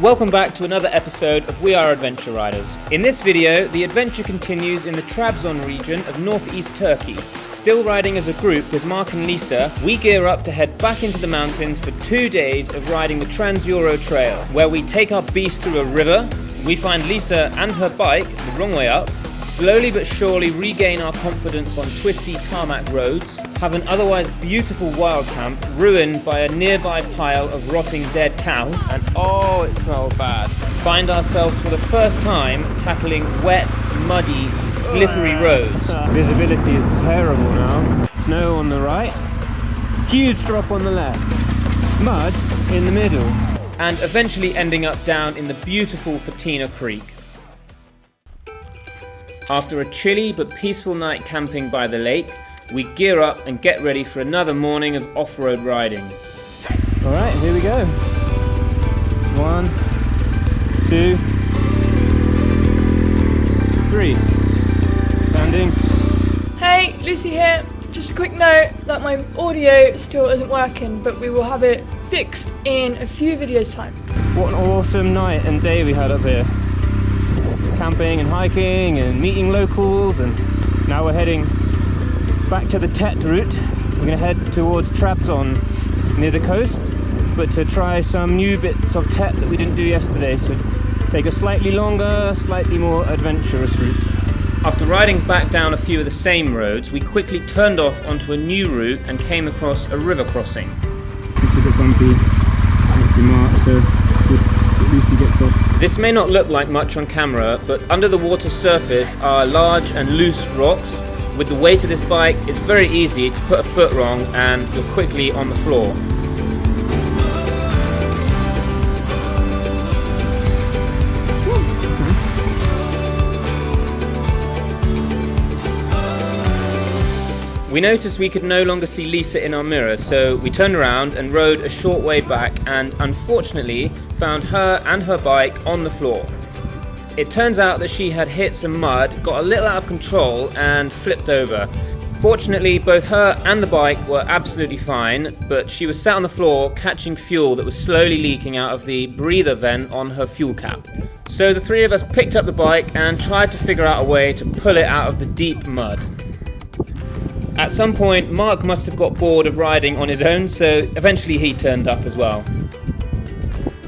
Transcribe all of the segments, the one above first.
Welcome back to another episode of We Are Adventure Riders. In this video, the adventure continues in the Trabzon region of northeast Turkey. Still riding as a group with Marc and Lisa, we gear up to head back into the mountains for 2 days of riding the Trans-Euro Trail, where we take our beast through a river, we find Lisa and her bike the wrong way up, slowly but surely regain our confidence on twisty tarmac roads, have an otherwise beautiful wild camp ruined by a nearby pile of rotting dead cows, and oh, it smells bad. Find ourselves for the first time tackling wet, muddy, slippery roads. Visibility is terrible now. Snow on the right, huge drop on the left, mud in the middle, and eventually ending up down in the beautiful Fatina Creek. After a chilly but peaceful night camping by the lake, we gear up and get ready for another morning of off-road riding. Alright, here we go. 1, 2, 3. Standing. Hey, Lucy here. Just a quick note that my audio still isn't working, but we will have it fixed in a few videos time. What an awesome night and day we had up here. Camping and hiking and meeting locals, and now we're heading back to the Tet route. We're going to head towards Trabzon near the coast, but to try some new bits of Tet that we didn't do yesterday, so take a slightly longer, slightly more adventurous route. After riding back down a few of the same roads, we quickly turned off onto a new route and came across a river crossing. It's a bit bumpy, fancy Mark, so Lucy gets off. This may not look like much on camera, but under the water surface are large and loose rocks. With the weight of this bike, it's very easy to put a foot wrong and you're quickly on the floor. We noticed we could no longer see Lisa in our mirror, so we turned around and rode a short way back and unfortunately found her and her bike on the floor. It turns out that she had hit some mud, got a little out of control and flipped over. Fortunately, both her and the bike were absolutely fine, but she was sat on the floor catching fuel that was slowly leaking out of the breather vent on her fuel cap. So the three of us picked up the bike and tried to figure out a way to pull it out of the deep mud. At some point, Mark must have got bored of riding on his own, so eventually he turned up as well.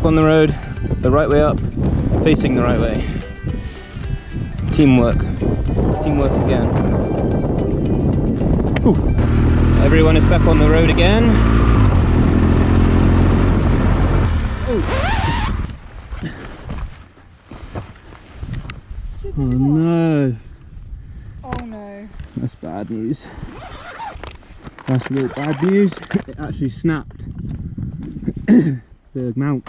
On the road, the right way up, facing the right way. Teamwork. Teamwork again. Oof. Everyone is back on the road again. Ooh. Oh no. Oh no. That's bad news. That's real bad news. It actually snapped the mount.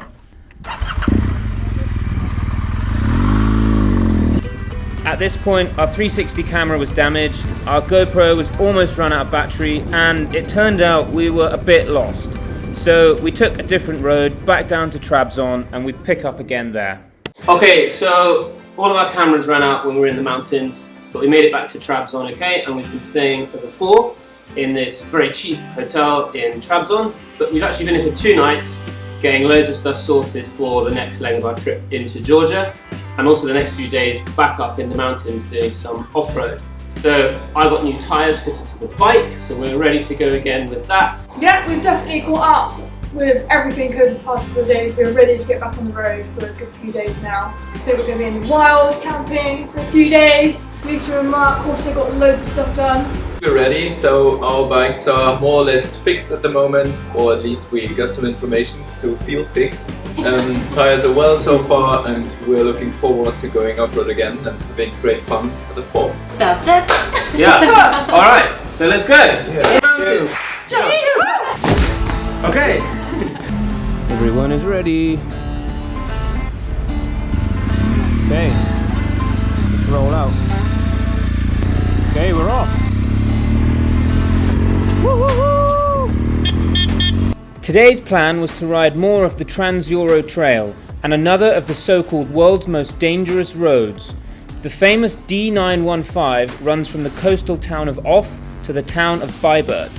At this point, our 360 camera was damaged, our GoPro was almost run out of battery, and it turned out we were a bit lost. So we took a different road back down to Trabzon and we pick up again there. Okay, so all of our cameras ran out when we were in the mountains, but we made it back to Trabzon, okay, and we've been staying as a 4 in this very cheap hotel in Trabzon, but we've actually been here for 2 nights, getting loads of stuff sorted for the next leg of our trip into Georgia, and also the next few days back up in the mountains doing some off-road. So I got new tyres fitted to the bike, so we're ready to go again with that. Yeah, we've definitely caught up with everything over the past couple of days. We're ready to get back on the road for a good few days now. I think we're going to be in the wild, camping for a few days. Lisa and Mark also got loads of stuff done. We're ready, so our bikes are more or less fixed at the moment, or at least we got some information to feel fixed. Tires are well so far, and we're looking forward to going off-road again and having great fun for the 4th. That's it. Yeah. Alright, so let's go. Yeah. Okay. Everyone is ready. Okay. Let's roll out. Okay, we're off. Today's plan was to ride more of the Trans-Euro Trail and another of the so-called world's most dangerous roads. The famous D915 runs from the coastal town of Off to the town of Bayburt.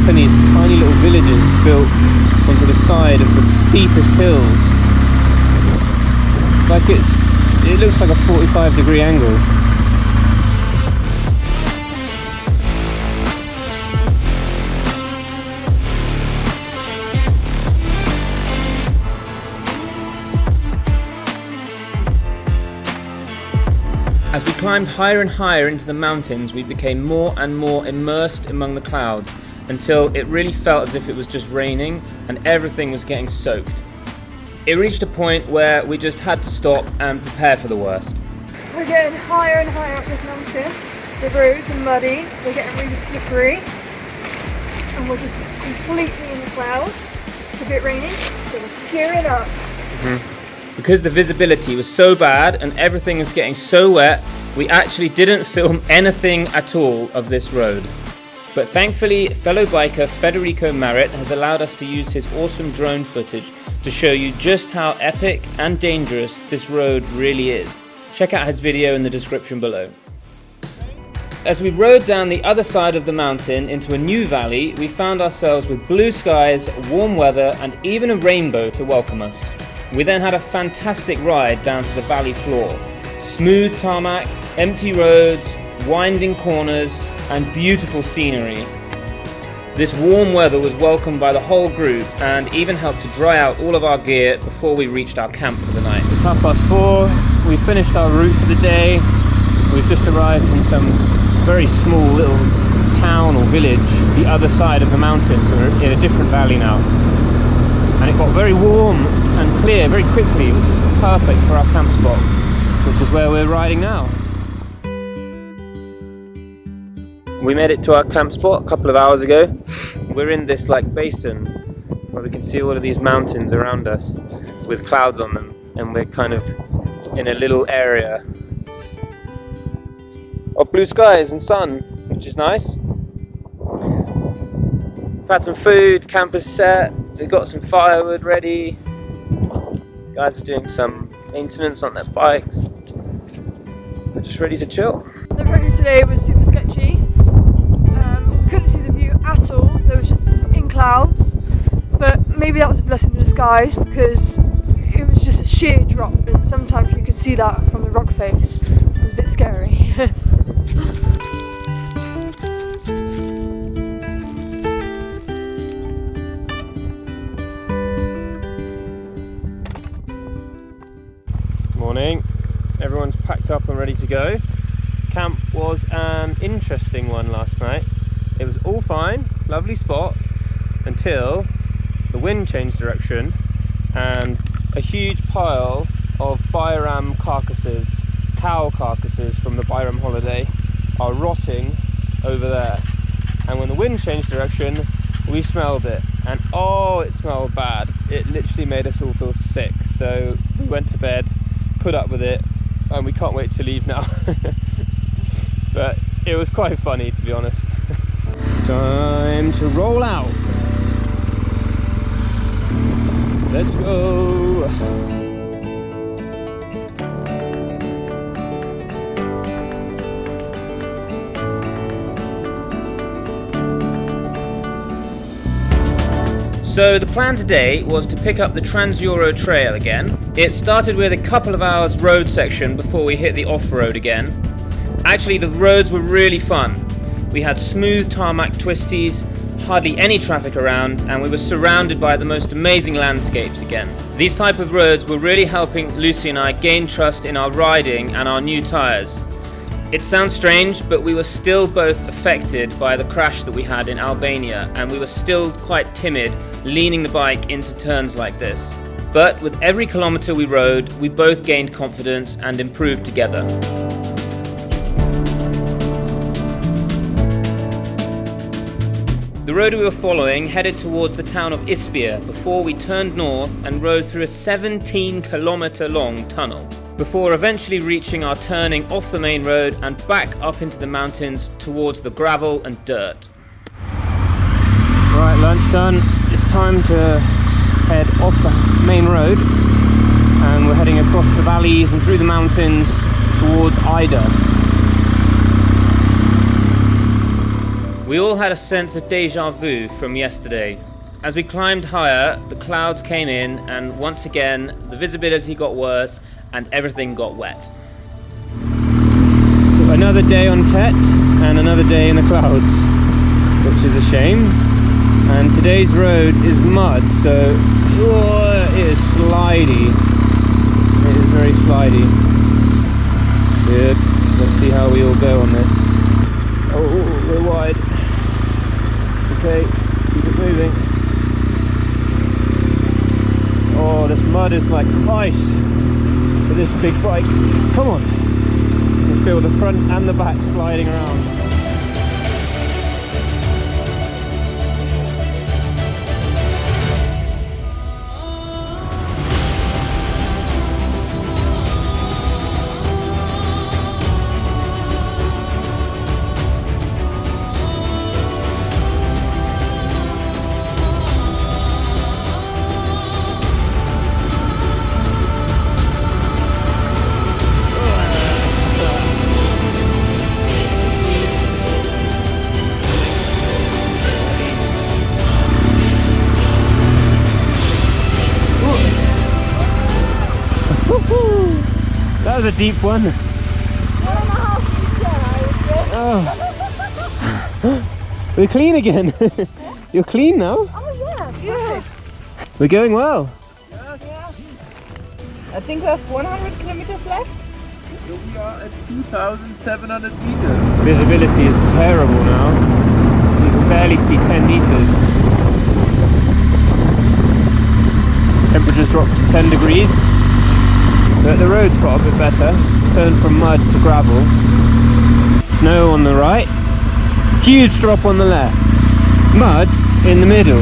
up in these tiny little villages built onto the side of the steepest hills. Like it looks like a 45-degree angle. As we climbed higher and higher into the mountains, we became more and more immersed among the clouds until it really felt as if it was just raining and everything was getting soaked. It reached a point where we just had to stop and prepare for the worst. We're getting higher and higher up this mountain. The roads are muddy, we're getting really slippery, and we're just completely in the clouds. It's a bit rainy, so we're gearing up. Because the visibility was so bad and everything was getting so wet, we actually didn't film anything at all of this road. But thankfully, fellow biker Federico Marit has allowed us to use his awesome drone footage to show you just how epic and dangerous this road really is. Check out his video in the description below. As we rode down the other side of the mountain into a new valley, we found ourselves with blue skies, warm weather, and even a rainbow to welcome us. We then had a fantastic ride down to the valley floor. Smooth tarmac, empty roads, winding corners, and beautiful scenery. This warm weather was welcomed by the whole group and even helped to dry out all of our gear before we reached our camp for the night. It's 4:30, we finished our route for the day. We've just arrived in some very small little town or village, the other side of the mountain, so we're in a different valley now. And it got very warm and clear very quickly, which is perfect for our camp spot, which is where we're riding now. We made it to our camp spot a couple of hours ago. We're in this basin where we can see all of these mountains around us with clouds on them, and we're kind of in a little area of blue skies and sun, which is nice. We've had some food, camp is set, we've got some firewood ready. Guys are doing some maintenance on their bikes. We're just ready to chill. The road today was super sketchy. We couldn't see the view at all. There was just in clouds, but maybe that was a blessing in disguise because it was just a sheer drop, and sometimes you could see that from the rock face. It was a bit scary. Morning. Everyone's packed up and ready to go. Camp was an interesting one last night. It was all fine, lovely spot, until the wind changed direction and a huge pile of Bayram carcasses, cow carcasses from the Bayram holiday, are rotting over there. And when the wind changed direction, we smelled it, and oh, it smelled bad. It literally made us all feel sick. So we went to bed, put up with it, and we can't wait to leave now. But it was quite funny, to be honest. Time to roll out. Let's go. So the plan today was to pick up the Trans-Euro Trail again. It started with a couple of hours road section before we hit the off-road again. Actually, the roads were really fun. We had smooth tarmac twisties, hardly any traffic around, and we were surrounded by the most amazing landscapes again. These type of roads were really helping Lucy and I gain trust in our riding and our new tyres. It sounds strange, but we were still both affected by the crash that we had in Albania, and we were still quite timid leaning the bike into turns like this. But with every kilometre we rode, we both gained confidence and improved together. The road we were following headed towards the town of Ispia before we turned north and rode through a 17-kilometre long tunnel, before eventually reaching our turning off the main road and back up into the mountains towards the gravel and dirt. Right, lunch done. It's time to head off the main road, and we're heading across the valleys and through the mountains towards Ida. We all had a sense of deja vu from yesterday. As we climbed higher, the clouds came in, and once again, the visibility got worse and everything got wet. So another day on Tet and another day in the clouds, which is a shame. And today's road is mud, so it is slidey. It is very slidey. Good. Let's see how we all go on this. Oh, we're wide. It's okay. Keep it moving. Oh, this mud is like ice for this big bike. Come on. You can feel the front and the back sliding around. That was a deep one. 1.5 meters. Oh. We're clean again. You're clean now. Oh yeah. We're going well. Yeah. I think we have 100 kilometers left. So we are at 2,700 meters. Visibility is terrible now. You can barely see 10 meters. Temperature's dropped to 10 degrees. But the road's got a bit better. It's turned from mud to gravel. Snow on the right. Huge drop on the left. Mud in the middle.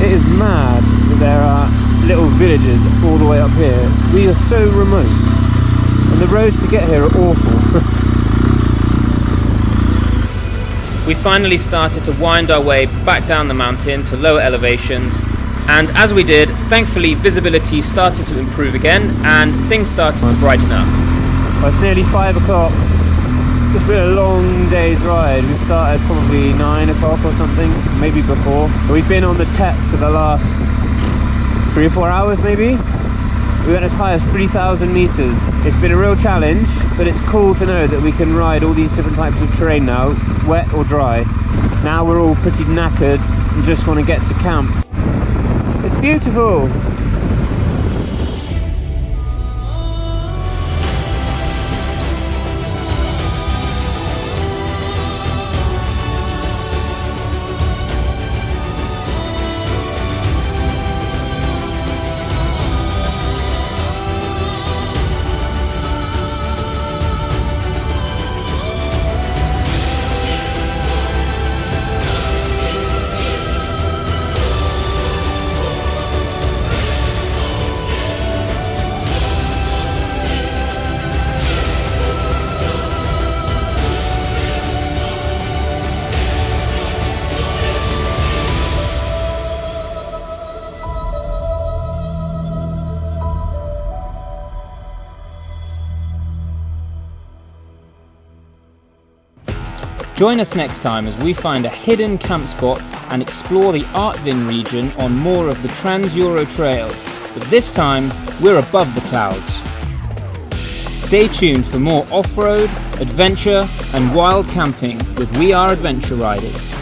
It is mad that there are little villages all the way up here. We are so remote. And the roads to get here are awful. We finally started to wind our way back down the mountain to lower elevations. And as we did, thankfully visibility started to improve again and things started to brighten up. Well, it's nearly 5 o'clock. It's been a long day's ride. We started probably 9 o'clock or something, maybe before. We've been on the Tet for the last 3 or 4 hours maybe. We went as high as 3,000 meters. It's been a real challenge, but it's cool to know that we can ride all these different types of terrain now, wet or dry. Now we're all pretty knackered and just want to get to camp. It's beautiful! Join us next time as we find a hidden camp spot and explore the Artvin region on more of the Trans-Euro Trail, but this time we're above the clouds. Stay tuned for more off-road, adventure and wild camping with We Are Adventure Riders.